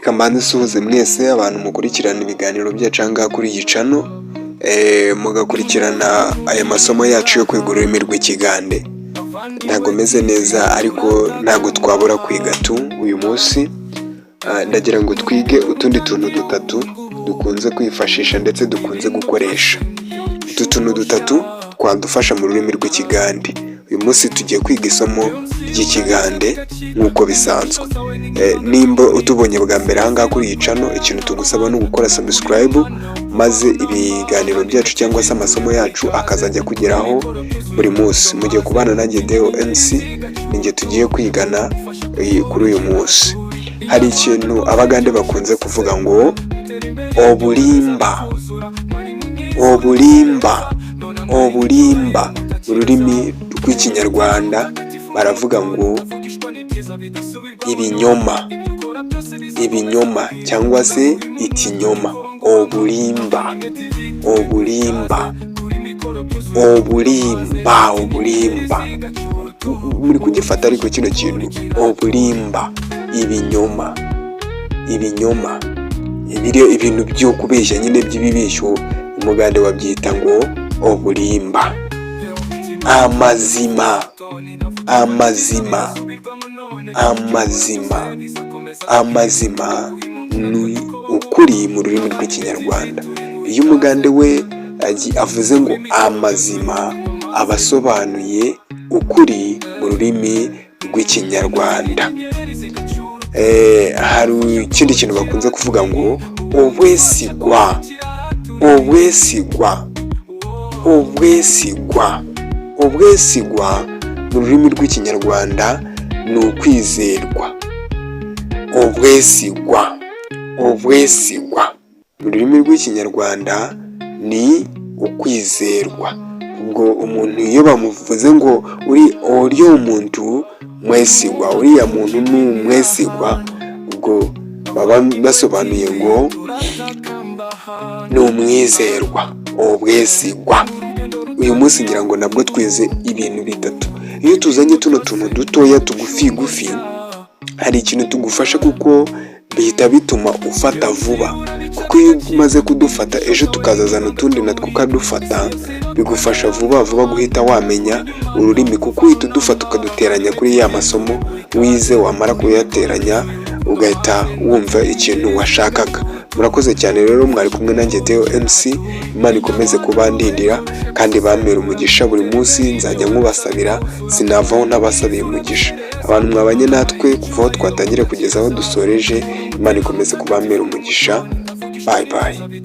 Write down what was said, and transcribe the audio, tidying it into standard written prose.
Kambanze suhuze mwese abantu mukurikirana ibiganiro byacu ahangaha kuri iyi channel, mugakurikirana aya masomo yacu yo kwiga ururimi rw'ikigande. Ntago meze neza ariko ntago twabura kwiga tu uyu munsi. Ndagira ngo twige utundi tuntu dutatu dukunze kwifashisha ndetse dukunze gukoresha. Utu tuntu dutatu twadufasha mu rurimi rw'ikigande. Uyu munsi tugiye kwiga isomo ry'ikigande nk'uko bisanzwe. Nimba utubonye bwa mbere ahangaha kuri iyi channel, ikintu tugusaba ni ugukora subscribe, maze ibiganiro byacu cyangwa se amasomo yacu akazajya kugeraho buri munsi. Mugiye kubana nanjye Deo MC, ninjye tugiye kwigana kuri uyu munsi. Hari ikintu abagande bakunze kuvuga ngo obulimba, obulimba, obulimba. Ururimi rw'ikinyarwanda baravuga ngo ibinyoma, ibinyoma cyangwa se ikinyoma. Obulimba, obulimba, obulimba, obulimba. Muri kugifata ariko kino kintu obulimba, ibinyoma, ibinyoma. Ibintu byo kubeshya nyine by'ibibeshyo, umugande wabyita ngo obulimba. Amazima, amazima, amazima, amazima ni ukuri mu rurimi rw'ikinyarwanda. Iyo umugande we avuze ngo amazima, aba asobanuye ukuri mu rurimi rw'ikinyarwanda. Hari ikindi kintu bakunze kuvuga ngo obwesigwa, obwesigwa, obwesigwa. Obwesigwa mu rurimi rw'ikinyarwanda ni ukwizerwa. Obwesigwa, obwesigwa mu rurimi rw'ikinyarwanda ni ukwizerwa. Ubwo umuntu iyo bamuvuze ngo uriya umuntu mwesigwa, uriya muntu ni umwesigwa, ubwo baba basobanuye ngo ni umwizerwa, obwesigwa. Uyu munsi ngira ngo nabwo twize ibintu bitatu. Iyo tuzanye tuno tuntu dutoya tugufi gufi, hari ikintu tugufasha kuko bihita bituma ufata vuba. Kuko iyo umaze kudufata ejo tukazazana utundi natwo ukadufata, bigufasha vuba vuba guhita wamenya ururimi, kuko uhita udufata ukaduteranya kuri ya masomo wize, wamara kuyateranya ugahita wumva ikintu washakaga. Murakoze cyane rero, mwari kumwe nanjye Deo MC. Imana ikomeze kubandindira kandi bamera umugisha buri munsi. Nzajya nkubasabira, sinavaho ntabasabiye umugisha. Abantu mwabanye natwe kuva aho twatangire kugeza aho dusoreje, Imana ikomeze kubamera umugisha. Bye bye.